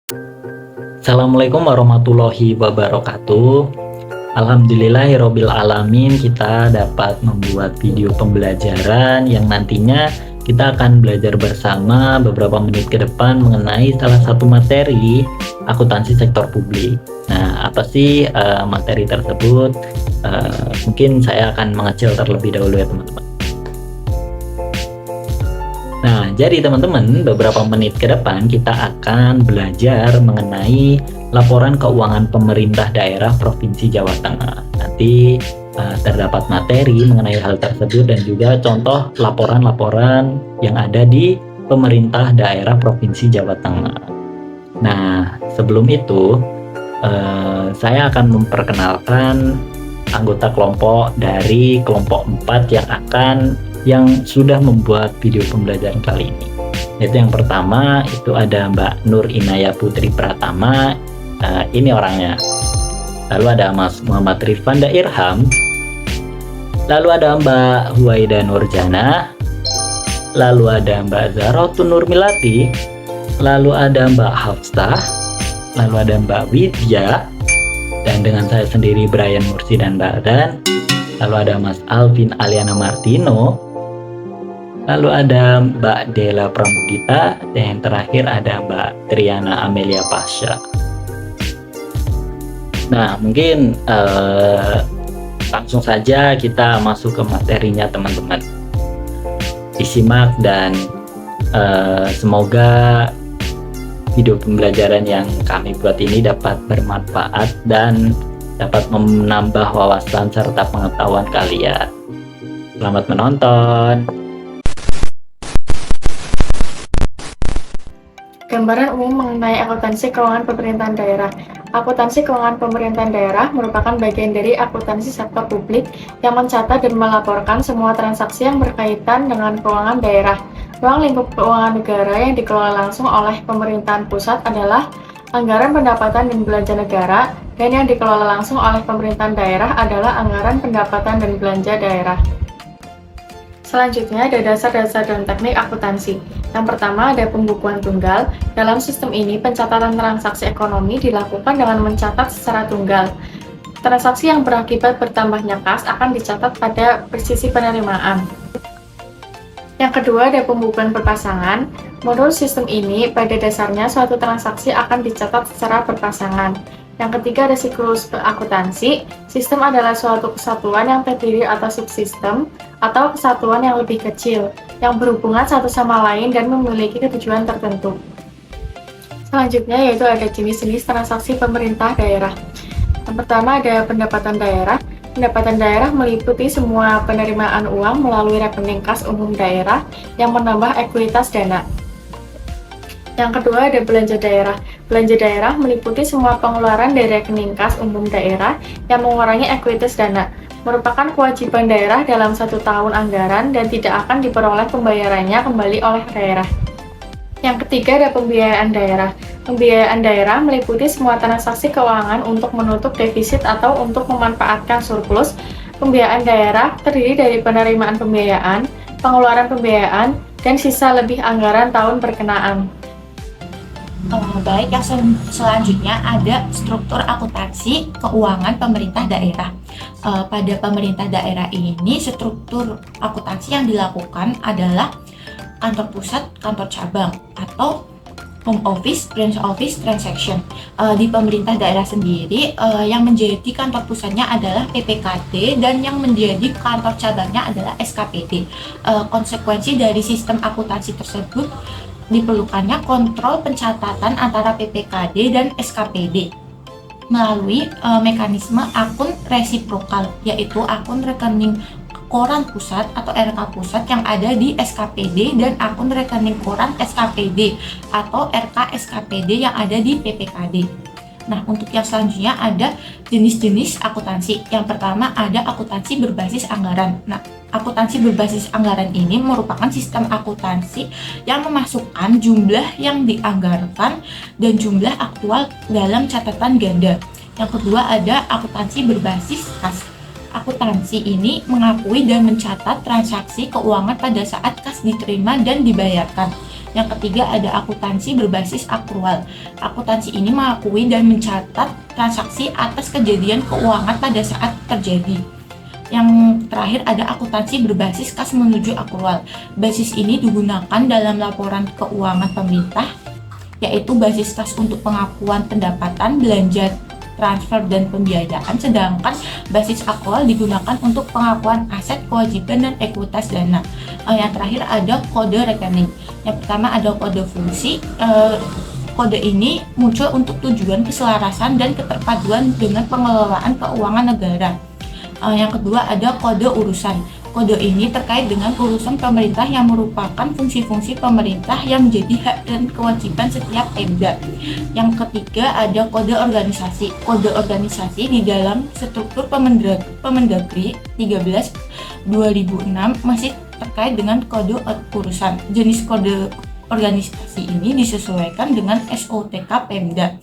Assalamualaikum warahmatullahi wabarakatuh. Alhamdulillahirabbil alamin, kita dapat membuat video pembelajaran yang nantinya kita akan belajar bersama beberapa menit ke depan mengenai salah satu materi akuntansi sektor publik. Nah, apa sih materi tersebut? Mungkin saya akan mengecil terlebih dahulu ya teman-teman. Nah, jadi teman-teman, beberapa menit ke depan kita akan belajar mengenai laporan keuangan pemerintah daerah Provinsi Jawa Tengah. Nanti terdapat materi mengenai hal tersebut dan juga contoh laporan-laporan yang ada di pemerintah daerah Provinsi Jawa Tengah. Nah, sebelum itu saya akan memperkenalkan anggota kelompok dari kelompok 4 yang sudah membuat video pembelajaran kali ini. Yaitu yang pertama itu ada Mbak Nur Inaya Putri Pratama, ini orangnya. Lalu ada Mas Muhammad Rifanda Irham. Lalu ada Mbak Huwaida Nurjana. Lalu ada Mbak Zahrotun Nurmilati. Lalu ada Mbak Hafsah. Lalu ada Mbak Widya. Dan dengan saya sendiri Brian Mursi dan Badan. Lalu ada Mas Alvin Aliana Martino. Lalu ada Mbak Dela Pramudita, dan yang terakhir ada Mbak Triana Amelia Pasha. Nah, mungkin langsung saja kita masuk ke materinya teman-teman. Disimak dan semoga video pembelajaran yang kami buat ini dapat bermanfaat dan dapat menambah wawasan serta pengetahuan kalian. Selamat menonton. Gambaran umum mengenai akuntansi keuangan pemerintahan daerah. Akuntansi keuangan pemerintahan daerah merupakan bagian dari akuntansi sektor publik yang mencatat dan melaporkan semua transaksi yang berkaitan dengan keuangan daerah. Ruang lingkup keuangan negara yang dikelola langsung oleh pemerintahan pusat adalah anggaran pendapatan dan belanja negara, dan yang dikelola langsung oleh pemerintahan daerah adalah anggaran pendapatan dan belanja daerah. Selanjutnya ada dasar-dasar dan teknik akuntansi. Yang pertama ada pembukuan tunggal. Dalam sistem ini, pencatatan transaksi ekonomi dilakukan dengan mencatat secara tunggal. Transaksi yang berakibat bertambahnya kas akan dicatat pada sisi penerimaan. Yang kedua ada pembukuan berpasangan. Menurut sistem ini, pada dasarnya suatu transaksi akan dicatat secara berpasangan. Yang ketiga ada siklus akuntansi. Sistem adalah suatu kesatuan yang terdiri atas subsistem atau kesatuan yang lebih kecil, yang berhubungan satu sama lain dan memiliki tujuan tertentu. Selanjutnya yaitu ada jenis-jenis transaksi pemerintah daerah. Yang pertama ada pendapatan daerah. Pendapatan daerah meliputi semua penerimaan uang melalui rekening kas umum daerah yang menambah ekuitas dana. Yang kedua ada belanja daerah. Belanja daerah meliputi semua pengeluaran dari rekening kas umum daerah yang mengurangi ekuitas dana, merupakan kewajiban daerah dalam 1 tahun anggaran dan tidak akan diperoleh pembayarannya kembali oleh daerah. Yang ketiga ada pembiayaan daerah. Pembiayaan daerah meliputi semua transaksi keuangan untuk menutup defisit atau untuk memanfaatkan surplus. Pembiayaan daerah terdiri dari penerimaan pembiayaan, pengeluaran pembiayaan, dan sisa lebih anggaran tahun berkenaan. Baik, yang selanjutnya ada struktur akuntansi keuangan pemerintah daerah. Pada pemerintah daerah ini, struktur akuntansi yang dilakukan adalah kantor pusat, kantor cabang, atau home office, branch office, transaction. Di pemerintah daerah sendiri, yang menjadi kantor pusatnya adalah PPKD dan yang menjadi kantor cabangnya adalah SKPD. Konsekuensi dari sistem akuntansi tersebut diperlukannya kontrol pencatatan antara PPKD dan SKPD melalui mekanisme akun resiprokal, yaitu akun rekening koran pusat atau RK pusat yang ada di SKPD dan akun rekening koran SKPD atau RK SKPD yang ada di PPKD. Nah, untuk yang selanjutnya ada jenis-jenis akuntansi. Yang pertama ada akuntansi berbasis anggaran. Nah, akuntansi berbasis anggaran ini merupakan sistem akuntansi yang memasukkan jumlah yang dianggarkan dan jumlah aktual dalam catatan ganda. Yang kedua ada akuntansi berbasis kas. Akuntansi ini mengakui dan mencatat transaksi keuangan pada saat kas diterima dan dibayarkan. Yang ketiga ada akuntansi berbasis akrual. Akuntansi ini mengakui dan mencatat transaksi atas kejadian keuangan pada saat terjadi. Yang terakhir ada akuntansi berbasis kas menuju akrual. Basis ini digunakan dalam laporan keuangan pemerintah, yaitu basis kas untuk pengakuan pendapatan, belanja, transfer, dan pembiayaan, sedangkan basis akrual digunakan untuk pengakuan aset, kewajiban, dan ekuitas dana. Yang terakhir ada kode rekening. Yang pertama ada kode fungsi. Kode ini muncul untuk tujuan keselarasan dan keterpaduan dengan pengelolaan keuangan negara. Yang kedua ada kode urusan. Kode ini terkait dengan urusan pemerintah yang merupakan fungsi-fungsi pemerintah yang menjadi hak dan kewajiban setiap Pemda. Yang ketiga ada kode organisasi. Kode organisasi di dalam struktur Permendagri 13/2006 masih terkait dengan kode urusan. Jenis kode organisasi ini disesuaikan dengan SOTK Pemda.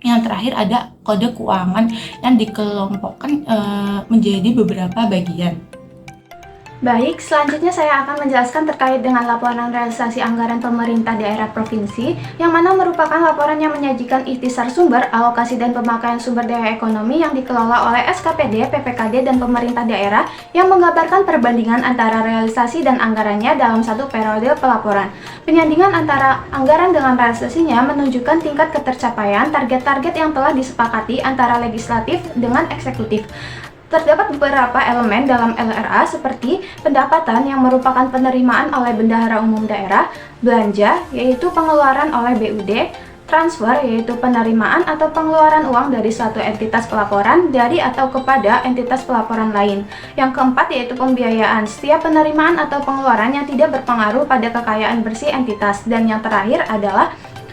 Yang terakhir ada kode keuangan yang dikelompokkan menjadi beberapa bagian. Baik, selanjutnya saya akan menjelaskan terkait dengan laporan realisasi anggaran pemerintah daerah provinsi, yang mana merupakan laporan yang menyajikan ikhtisar sumber, alokasi dan pemakaian sumber daya ekonomi yang dikelola oleh SKPD, PPKD, dan pemerintah daerah, yang menggambarkan perbandingan antara realisasi dan anggarannya dalam satu periode pelaporan. Penyandingan antara anggaran dengan realisasinya menunjukkan tingkat ketercapaian target-target yang telah disepakati antara legislatif dengan eksekutif. Terdapat beberapa elemen dalam LRA seperti pendapatan yang merupakan penerimaan oleh Bendahara Umum Daerah, belanja yaitu pengeluaran oleh BUD, transfer yaitu penerimaan atau pengeluaran uang dari suatu entitas pelaporan dari atau kepada entitas pelaporan lain. Yang keempat yaitu pembiayaan, setiap penerimaan atau pengeluaran yang tidak berpengaruh pada kekayaan bersih entitas. Dan yang terakhir adalah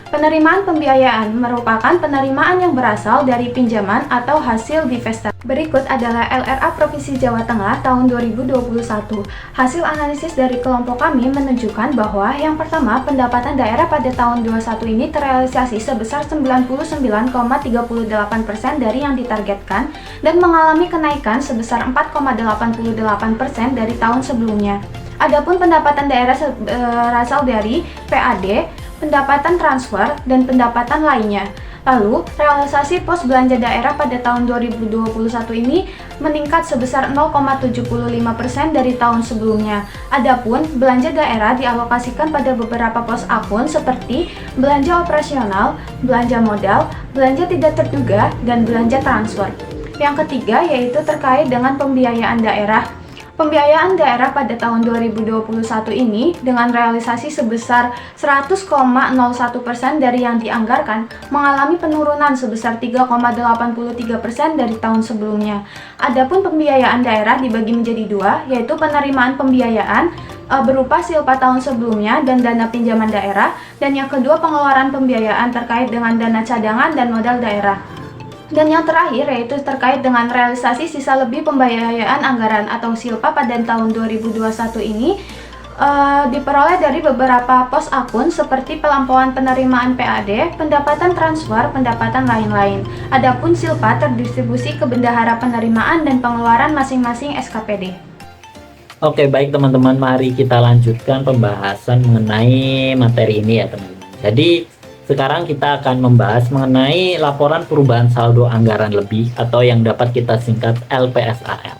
penerimaan pembiayaan, merupakan penerimaan yang berasal dari pinjaman atau hasil divestasi. Berikut adalah LRA Provinsi Jawa Tengah tahun 2021. Hasil analisis dari kelompok kami menunjukkan bahwa yang pertama, pendapatan daerah pada tahun 2021 ini terrealisasi sebesar 99,38% dari yang ditargetkan dan mengalami kenaikan sebesar 4,88% dari tahun sebelumnya. Adapun pendapatan daerah berasal dari PAD, pendapatan transfer, dan pendapatan lainnya. Lalu, realisasi pos belanja daerah pada tahun 2021 ini meningkat sebesar 0,75% dari tahun sebelumnya. Adapun belanja daerah dialokasikan pada beberapa pos akun seperti belanja operasional, belanja modal, belanja tidak terduga, dan belanja transfer. Yang ketiga yaitu terkait dengan pembiayaan daerah. Pembiayaan daerah pada tahun 2021 ini dengan realisasi sebesar 100,01% dari yang dianggarkan mengalami penurunan sebesar 3,83% dari tahun sebelumnya. Adapun pembiayaan daerah dibagi menjadi dua, yaitu penerimaan pembiayaan berupa silpa tahun sebelumnya dan dana pinjaman daerah, dan yang kedua pengeluaran pembiayaan terkait dengan dana cadangan dan modal daerah. Dan yang terakhir yaitu terkait dengan realisasi sisa lebih pembiayaan anggaran atau silpa pada tahun 2021 ini diperoleh dari beberapa pos akun seperti pelampauan penerimaan PAD, pendapatan transfer, pendapatan lain-lain. Adapun silpa terdistribusi ke bendahara penerimaan dan pengeluaran masing-masing SKPD. Oke, baik teman-teman, mari kita lanjutkan pembahasan mengenai materi ini ya teman-teman. Jadi sekarang kita akan membahas mengenai laporan perubahan saldo anggaran lebih atau yang dapat kita singkat LPSAL.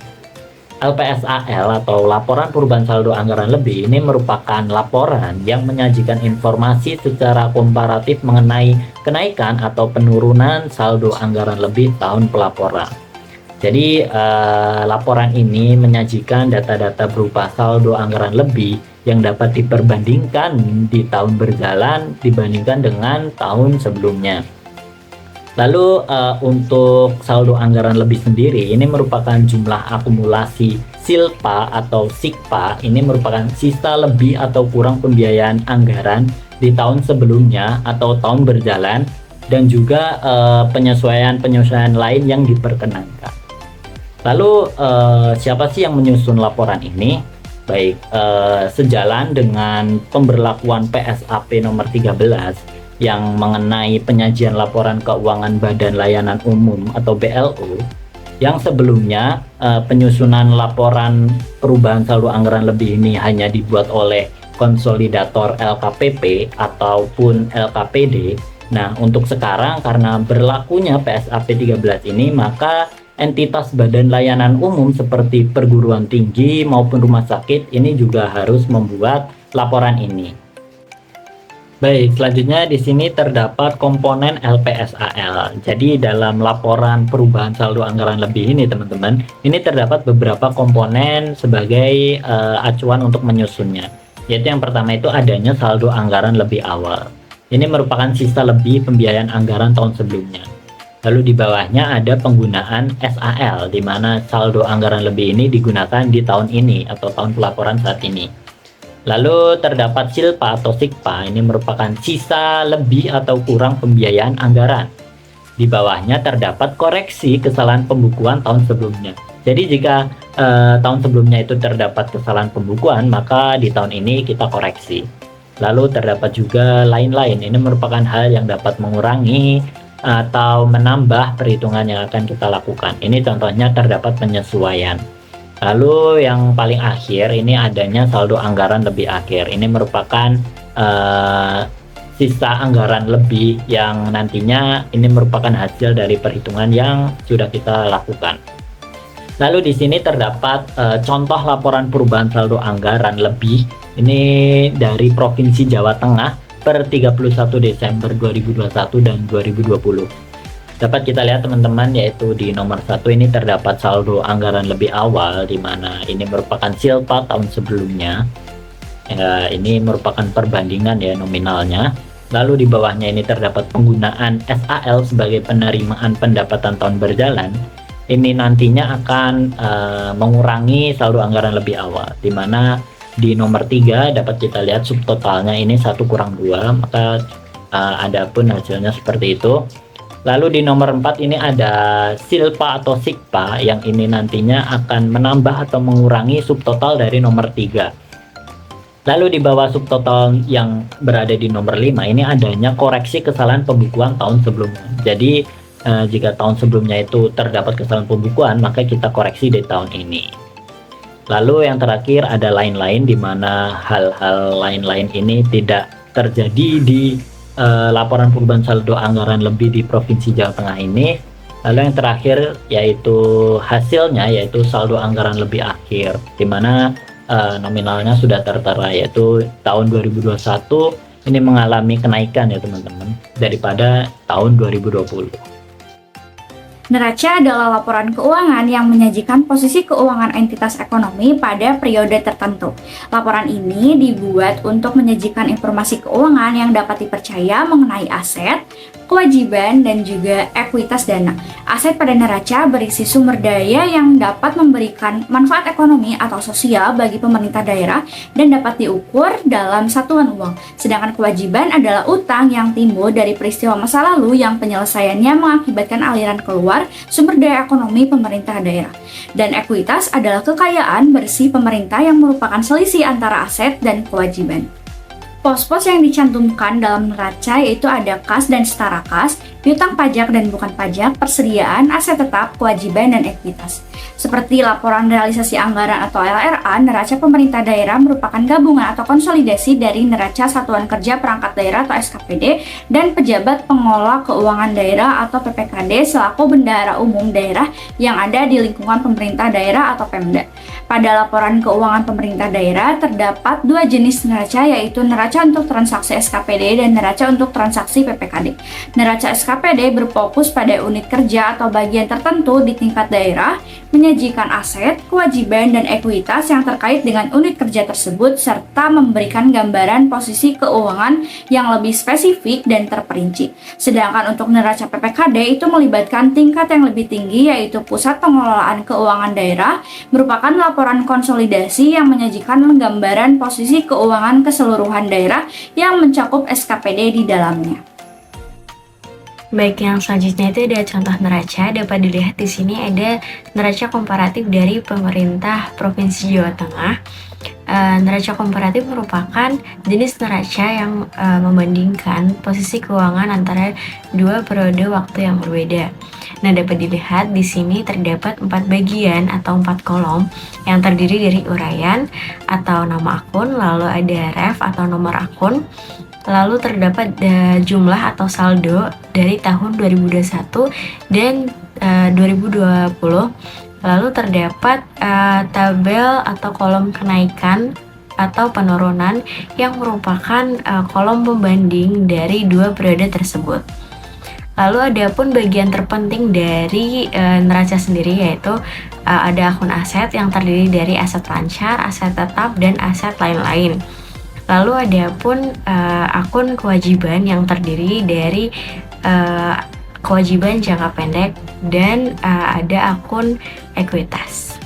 LPSAL atau laporan perubahan saldo anggaran lebih ini merupakan laporan yang menyajikan informasi secara komparatif mengenai kenaikan atau penurunan saldo anggaran lebih tahun pelaporan. Jadi laporan ini menyajikan data-data berupa saldo anggaran lebih yang dapat diperbandingkan di tahun berjalan dibandingkan dengan tahun sebelumnya. Lalu untuk saldo anggaran lebih sendiri ini merupakan jumlah akumulasi silpa atau sikpa. Ini merupakan sisa lebih atau kurang pembiayaan anggaran di tahun sebelumnya atau tahun berjalan, dan juga penyesuaian-penyesuaian lain yang diperkenankan. Lalu siapa sih yang menyusun laporan ini? Baik, sejalan dengan pemberlakuan PSAP nomor 13 yang mengenai penyajian laporan keuangan Badan Layanan Umum atau BLU, yang sebelumnya penyusunan laporan perubahan saldo anggaran lebih ini hanya dibuat oleh konsolidator LKPP ataupun LKPD. Nah, untuk sekarang karena berlakunya PSAP 13 ini, maka entitas badan layanan umum seperti perguruan tinggi maupun rumah sakit ini juga harus membuat laporan ini. Baik, selanjutnya di sini terdapat komponen LPSAL. Jadi dalam laporan perubahan saldo anggaran lebih ini teman-teman, ini terdapat beberapa komponen sebagai acuan untuk menyusunnya. Yaitu yang pertama itu adanya saldo anggaran lebih awal. Ini merupakan sisa lebih pembiayaan anggaran tahun sebelumnya. Lalu di bawahnya ada penggunaan SAL, di mana saldo anggaran lebih ini digunakan di tahun ini atau tahun pelaporan saat ini. Lalu terdapat silpa atau sikpa, ini merupakan sisa lebih atau kurang pembiayaan anggaran. Di bawahnya terdapat koreksi kesalahan pembukuan tahun sebelumnya. Jadi jika tahun sebelumnya itu terdapat kesalahan pembukuan, maka di tahun ini kita koreksi. Lalu terdapat juga lain-lain, ini merupakan hal yang dapat mengurangi atau menambah perhitungan yang akan kita lakukan. Ini contohnya terdapat penyesuaian. Lalu yang paling akhir ini adanya saldo anggaran lebih akhir. Ini merupakan sisa anggaran lebih yang nantinya ini merupakan hasil dari perhitungan yang sudah kita lakukan. Lalu di sini terdapat contoh laporan perubahan saldo anggaran lebih ini dari Provinsi Jawa Tengah per 31 Desember 2021 dan 2020. Dapat kita lihat teman-teman, yaitu di nomor 1 ini terdapat saldo anggaran lebih awal, di mana ini merupakan silpa tahun sebelumnya. Ini merupakan perbandingan ya nominalnya. Lalu di bawahnya ini terdapat penggunaan SAL sebagai penerimaan pendapatan tahun berjalan. Ini nantinya akan mengurangi saldo anggaran lebih awal, di mana di nomor 3 dapat kita lihat subtotalnya ini 1 kurang 2, maka ada pun hasilnya seperti itu. Lalu di nomor 4 ini ada silpa atau sikpa yang ini nantinya akan menambah atau mengurangi subtotal dari nomor 3. Lalu di bawah subtotal yang berada di nomor 5 ini adanya koreksi kesalahan pembukuan tahun sebelumnya. Jadi jika tahun sebelumnya itu terdapat kesalahan pembukuan, maka kita koreksi di tahun ini. Lalu yang terakhir ada lain-lain, di mana hal-hal lain-lain ini tidak terjadi di laporan perubahan saldo anggaran lebih di Provinsi Jawa Tengah ini. Lalu yang terakhir yaitu hasilnya, yaitu saldo anggaran lebih akhir, di mana nominalnya sudah tertera, yaitu tahun 2021 ini mengalami kenaikan ya teman-teman daripada tahun 2020. Neraca adalah laporan keuangan yang menyajikan posisi keuangan entitas ekonomi pada periode tertentu. Laporan ini dibuat untuk menyajikan informasi keuangan yang dapat dipercaya mengenai aset, kewajiban, dan juga ekuitas dana. Aset pada neraca berisi sumber daya yang dapat memberikan manfaat ekonomi atau sosial bagi pemerintah daerah dan dapat diukur dalam satuan uang. Sedangkan kewajiban adalah utang yang timbul dari peristiwa masa lalu yang penyelesaiannya mengakibatkan aliran keluar sumber daya ekonomi pemerintah daerah. Dan ekuitas adalah kekayaan bersih pemerintah yang merupakan selisih antara aset dan kewajiban. Pos-pos yang dicantumkan dalam neraca yaitu ada kas dan setara kas, piutang pajak dan bukan pajak, persediaan, aset tetap, kewajiban, dan ekuitas. Seperti laporan realisasi anggaran atau LRA, neraca pemerintah daerah merupakan gabungan atau konsolidasi dari neraca Satuan Kerja Perangkat Daerah atau SKPD dan pejabat pengelola keuangan daerah atau PPKD selaku bendahara umum daerah yang ada di lingkungan pemerintah daerah atau Pemda. Pada laporan keuangan pemerintah daerah terdapat 2 jenis neraca, yaitu neraca untuk transaksi SKPD dan neraca untuk transaksi PPKD. Neraca SKPD berfokus pada unit kerja atau bagian tertentu di tingkat daerah, menyajikan aset, kewajiban, dan ekuitas yang terkait dengan unit kerja tersebut, serta memberikan gambaran posisi keuangan yang lebih spesifik dan terperinci. Sedangkan untuk neraca PPKD itu melibatkan tingkat yang lebih tinggi, yaitu Pusat Pengelolaan Keuangan Daerah, merupakan laporan konsolidasi yang menyajikan gambaran posisi keuangan keseluruhan daerah yang mencakup SKPD di dalamnya. Baik, yang selanjutnya itu ada contoh neraca. Dapat dilihat di sini ada neraca komparatif dari pemerintah Provinsi Jawa Tengah. Neraca komparatif merupakan jenis neraca yang membandingkan posisi keuangan antara dua periode waktu yang berbeda. Nah, dapat dilihat di sini terdapat 4 bagian atau 4 kolom yang terdiri dari uraian atau nama akun, lalu ada ref atau nomor akun, lalu terdapat jumlah atau saldo dari tahun 2021 dan 2020. Lalu terdapat tabel atau kolom kenaikan atau penurunan yang merupakan kolom pembanding dari dua periode tersebut. Lalu ada pun bagian terpenting dari neraca sendiri, yaitu ada akun aset yang terdiri dari aset lancar, aset tetap, dan aset lain-lain. Lalu ada pun akun kewajiban yang terdiri dari kewajiban jangka pendek, dan ada akun ekuitas.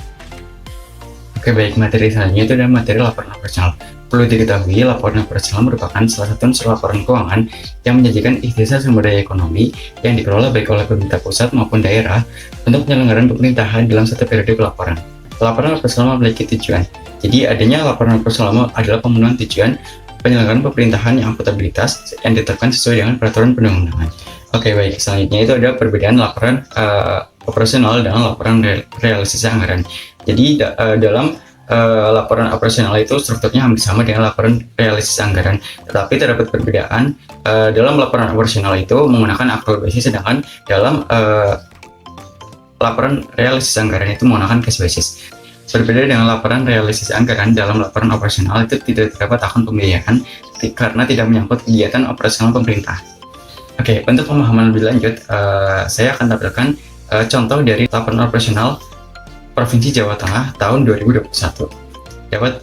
Oke, baik, materi selanjutnya itu adalah materi laporan operasional. Perlu diketahui, laporan operasional merupakan salah satu unsur laporan keuangan yang menyajikan ikhtisar sumber daya ekonomi yang dikelola baik oleh pemerintah pusat maupun daerah untuk penyelenggaraan pemerintahan dalam satu periode pelaporan. Laporan operasional memiliki tujuan. Jadi, adanya laporan operasional adalah pemenuhan tujuan penyelenggaraan pemerintahan yang akuntabilitas yang ditetapkan sesuai dengan peraturan perundang-undangan. Oke, baik, selanjutnya itu ada perbedaan laporan operasional dan laporan realisasi anggaran. Jadi dalam laporan operasional itu strukturnya hampir sama dengan laporan realisasi anggaran, tetapi terdapat perbedaan. Dalam laporan operasional itu menggunakan accrual basis, sedangkan dalam laporan realisasi anggaran itu menggunakan cash basis. Berbeda dengan laporan realisasi anggaran, dalam laporan operasional itu tidak terdapat akun pembiayaan karena tidak menyangkut kegiatan operasional pemerintah. Oke, untuk pemahaman lebih lanjut, saya akan tampilkan contoh dari laporan operasional Provinsi Jawa Tengah tahun 2021. Dapat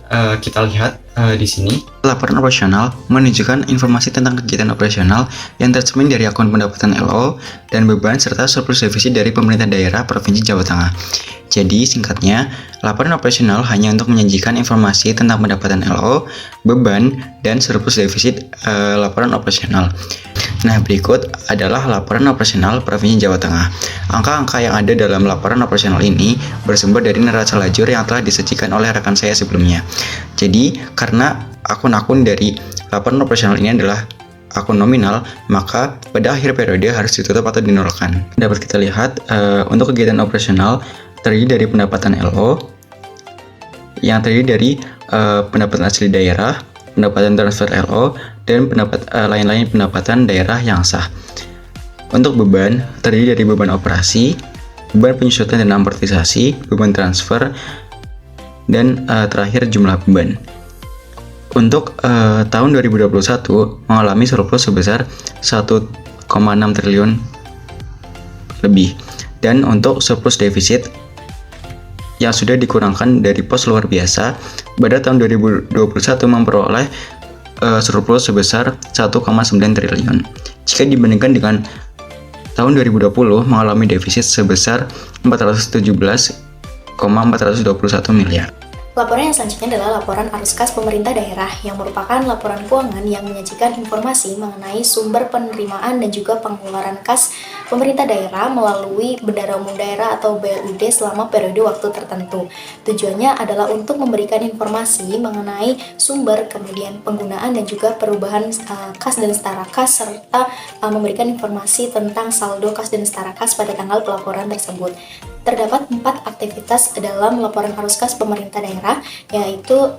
kita lihat di sini. Laporan operasional menunjukkan informasi tentang kegiatan operasional yang tercermin dari akun pendapatan LO dan beban serta surplus defisit dari pemerintah daerah Provinsi Jawa Tengah. Jadi singkatnya, laporan operasional hanya untuk menyajikan informasi tentang pendapatan LO, beban, dan surplus defisit laporan operasional. Nah, berikut adalah laporan operasional Provinsi Jawa Tengah. Angka-angka yang ada dalam laporan operasional ini bersumber dari neraca lajur yang telah disajikan oleh rekan saya sebelumnya. Jadi, karena akun-akun dari laporan operasional ini adalah akun nominal, maka pada akhir periode harus ditutup atau dinolkan. Dapat kita lihat untuk kegiatan operasional terdiri dari pendapatan LO, yang terdiri dari pendapatan asli daerah, pendapatan transfer LO, dan lain-lain pendapatan daerah yang sah. Untuk beban terdiri dari beban operasi, beban penyusutan dan amortisasi, beban transfer, dan terakhir jumlah beban. Untuk tahun 2021 mengalami surplus sebesar 1,6 triliun lebih, dan untuk surplus defisit yang sudah dikurangkan dari pos luar biasa pada tahun 2021 memperoleh surplus sebesar 1,9 triliun. Jika dibandingkan dengan tahun 2020 mengalami defisit sebesar 417,421 miliar. Laporan yang selanjutnya adalah laporan arus kas pemerintah daerah yang merupakan laporan keuangan yang menyajikan informasi mengenai sumber penerimaan dan juga pengeluaran kas pemerintah daerah melalui Bendara Umum Daerah atau BUD selama periode waktu tertentu. Tujuannya adalah untuk memberikan informasi mengenai sumber, kemudian penggunaan dan juga perubahan kas dan setara kas, serta memberikan informasi tentang saldo kas dan setara kas pada tanggal pelaporan tersebut. Terdapat 4 aktivitas dalam laporan arus kas pemerintah daerah, yaitu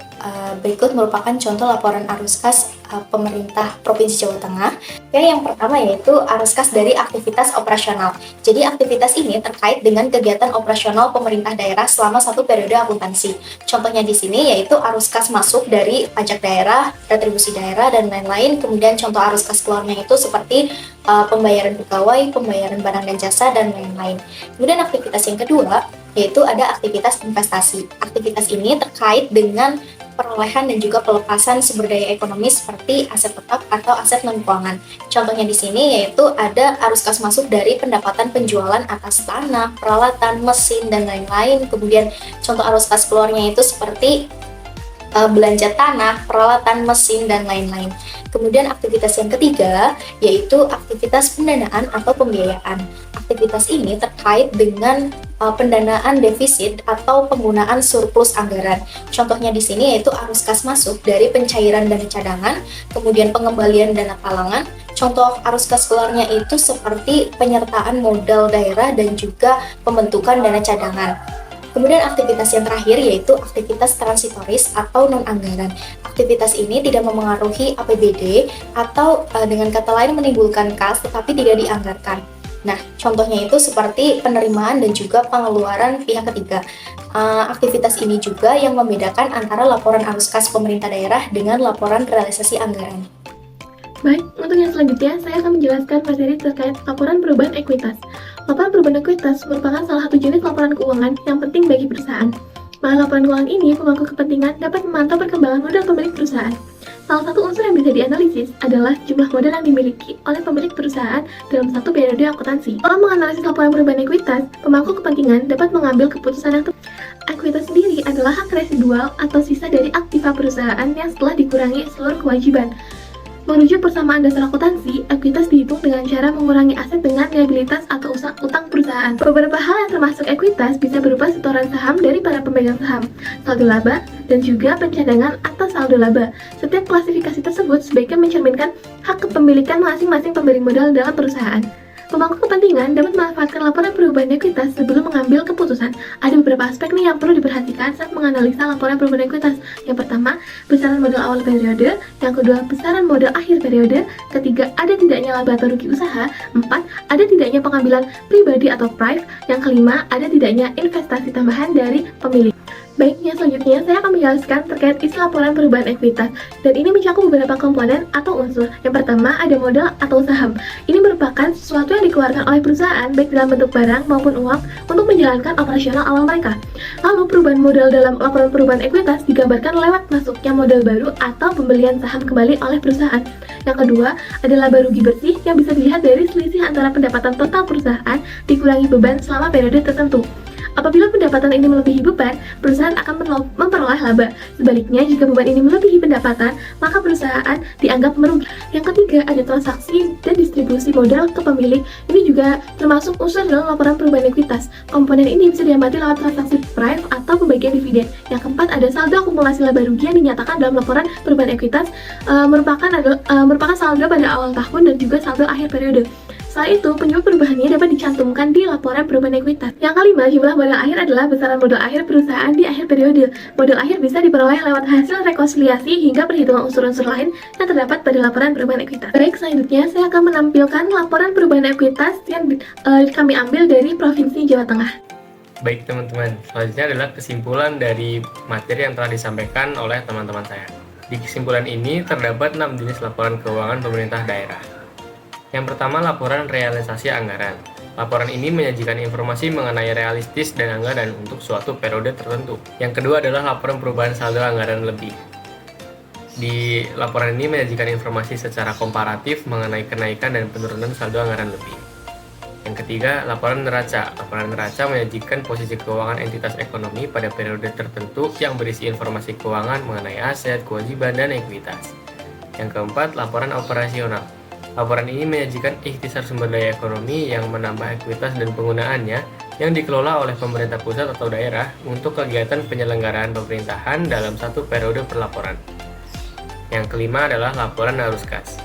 berikut merupakan contoh laporan arus kas pemerintah Provinsi Jawa Tengah. Yang pertama yaitu arus kas dari aktivitas operasional. Jadi aktivitas ini terkait dengan kegiatan operasional pemerintah daerah selama satu periode akuntansi. Contohnya di sini yaitu arus kas masuk dari pajak daerah, retribusi daerah, dan lain-lain. Kemudian contoh arus kas keluarnya itu seperti pembayaran pegawai, pembayaran barang dan jasa, dan lain-lain. Kemudian aktivitas yang kedua yaitu ada aktivitas investasi. Aktivitas ini terkait dengan perolehan dan juga pelepasan sumber daya ekonomi seperti aset tetap atau aset non keuangan. Contohnya di sini yaitu ada arus kas masuk dari pendapatan penjualan atas tanah, peralatan, mesin, dan lain-lain. Kemudian contoh arus kas keluarnya itu seperti belanja tanah, peralatan mesin, dan lain-lain. Kemudian aktivitas yang ketiga yaitu aktivitas pendanaan atau pembiayaan. Aktivitas ini terkait dengan pendanaan defisit atau penggunaan surplus anggaran. Contohnya di sini yaitu arus kas masuk dari pencairan dana cadangan, kemudian pengembalian dana talangan. Contoh arus kas keluarnya itu seperti penyertaan modal daerah dan juga pembentukan dana cadangan. Kemudian aktivitas yang terakhir yaitu aktivitas transitoris atau non-anggaran. Aktivitas ini tidak memengaruhi APBD atau dengan kata lain menimbulkan kas tetapi tidak dianggarkan. Nah, contohnya itu seperti penerimaan dan juga pengeluaran pihak ketiga. Aktivitas ini juga yang membedakan antara laporan arus kas pemerintah daerah dengan laporan realisasi anggaran. Baik, untuk yang selanjutnya saya akan menjelaskan materi terkait laporan perubahan ekuitas. Laporan perubahan ekuitas merupakan salah satu jenis laporan keuangan yang penting bagi perusahaan. Melalui laporan keuangan ini, pemangku kepentingan dapat memantau perkembangan modal pemilik perusahaan. Salah satu unsur yang bisa dianalisis adalah jumlah modal yang dimiliki oleh pemilik perusahaan dalam satu periode akuntansi. Dalam menganalisis laporan perubahan ekuitas, pemangku kepentingan dapat mengambil keputusan yang tepat. Ekuitas sendiri adalah hak residual atau sisa dari aktiva perusahaan yang setelah dikurangi seluruh kewajiban. Merujuk persamaan dasar akuntansi, ekuitas dihitung dengan cara mengurangi aset dengan liabilitas atau utang perusahaan. Beberapa hal yang termasuk ekuitas bisa berupa setoran saham dari para pemegang saham, saldo laba, dan juga pencadangan atau saldo laba. Setiap klasifikasi tersebut sebaiknya mencerminkan hak kepemilikan masing-masing pemberi modal dalam perusahaan. Pemangku kepentingan dapat memanfaatkan laporan perubahan ekuitas sebelum mengambil keputusan. Ada beberapa aspek nih yang perlu diperhatikan saat menganalisa laporan perubahan ekuitas. Yang pertama, besaran modal awal periode. Yang kedua, besaran modal akhir periode. Ketiga, ada tidaknya laba atau rugi usaha. 4, ada tidaknya pengambilan pribadi atau PRIV. Yang kelima, ada tidaknya investasi tambahan dari pemilik. Baik, yang selanjutnya saya akan menjelaskan terkait isi laporan perubahan ekuitas, dan ini mencakup beberapa komponen atau unsur. Yang pertama, ada modal atau saham. Ini merupakan sesuatu yang dikeluarkan oleh perusahaan baik dalam bentuk barang maupun uang untuk menjalankan operasional awal mereka. Lalu perubahan modal dalam laporan perubahan ekuitas digambarkan lewat masuknya modal baru atau pembelian saham kembali oleh perusahaan. Yang kedua, ada laba rugi bersih yang bisa dilihat dari selisih antara pendapatan total perusahaan dikurangi beban selama periode tertentu. Apabila pendapatan ini melebihi beban, perusahaan akan memperoleh laba. Sebaliknya, jika beban ini melebihi pendapatan, maka perusahaan dianggap merugi. Yang ketiga, ada transaksi dan distribusi modal ke pemilik. Ini juga termasuk unsur dalam laporan perubahan ekuitas. Komponen ini bisa diamati lewat transaksi PRIV atau pembagian dividen. Yang keempat, ada saldo akumulasi laba rugi yang dinyatakan dalam laporan perubahan ekuitas merupakan saldo pada awal tahun dan juga saldo akhir periode. Setelah itu, penyebab perubahannya dapat dicantumkan di laporan perubahan ekuitas. Yang kelima, jumlah modal akhir adalah besaran modal akhir perusahaan di akhir periode. Modal akhir bisa diperoleh lewat hasil rekonsiliasi hingga perhitungan unsur-unsur lain yang terdapat pada laporan perubahan ekuitas. Baik, selanjutnya saya akan menampilkan laporan perubahan ekuitas yang kami ambil dari Provinsi Jawa Tengah. Baik teman-teman, selanjutnya adalah kesimpulan dari materi yang telah disampaikan oleh teman-teman saya. Di kesimpulan ini terdapat 6 jenis laporan keuangan pemerintah daerah. Yang pertama, laporan realisasi anggaran. Laporan ini menyajikan informasi mengenai realistis dan anggaran untuk suatu periode tertentu. Yang kedua adalah laporan perubahan saldo anggaran lebih. Di laporan ini menyajikan informasi secara komparatif mengenai kenaikan dan penurunan saldo anggaran lebih. Yang ketiga, laporan neraca. Laporan neraca menyajikan posisi keuangan entitas ekonomi pada periode tertentu yang berisi informasi keuangan mengenai aset, kewajiban, dan ekuitas. Yang keempat, laporan operasional. Laporan ini menyajikan ikhtisar sumber daya ekonomi yang menambah ekuitas dan penggunaannya yang dikelola oleh pemerintah pusat atau daerah untuk kegiatan penyelenggaraan pemerintahan dalam satu periode perlaporan. Yang kelima adalah laporan arus kas.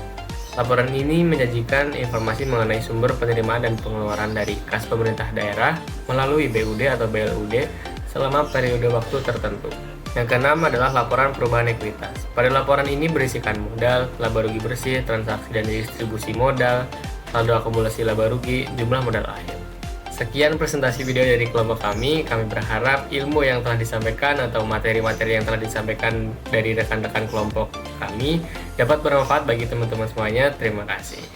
Laporan ini menyajikan informasi mengenai sumber penerimaan dan pengeluaran dari kas pemerintah daerah melalui BUD atau BLUD selama periode waktu tertentu. Yang keenam adalah laporan perubahan ekuitas. Pada laporan ini berisikan modal, laba rugi bersih, transaksi dan distribusi modal, saldo akumulasi laba rugi, jumlah modal akhir. Sekian presentasi video dari kelompok kami. Kami berharap ilmu yang telah disampaikan atau materi-materi yang telah disampaikan dari rekan-rekan kelompok kami dapat bermanfaat bagi teman-teman semuanya. Terima kasih.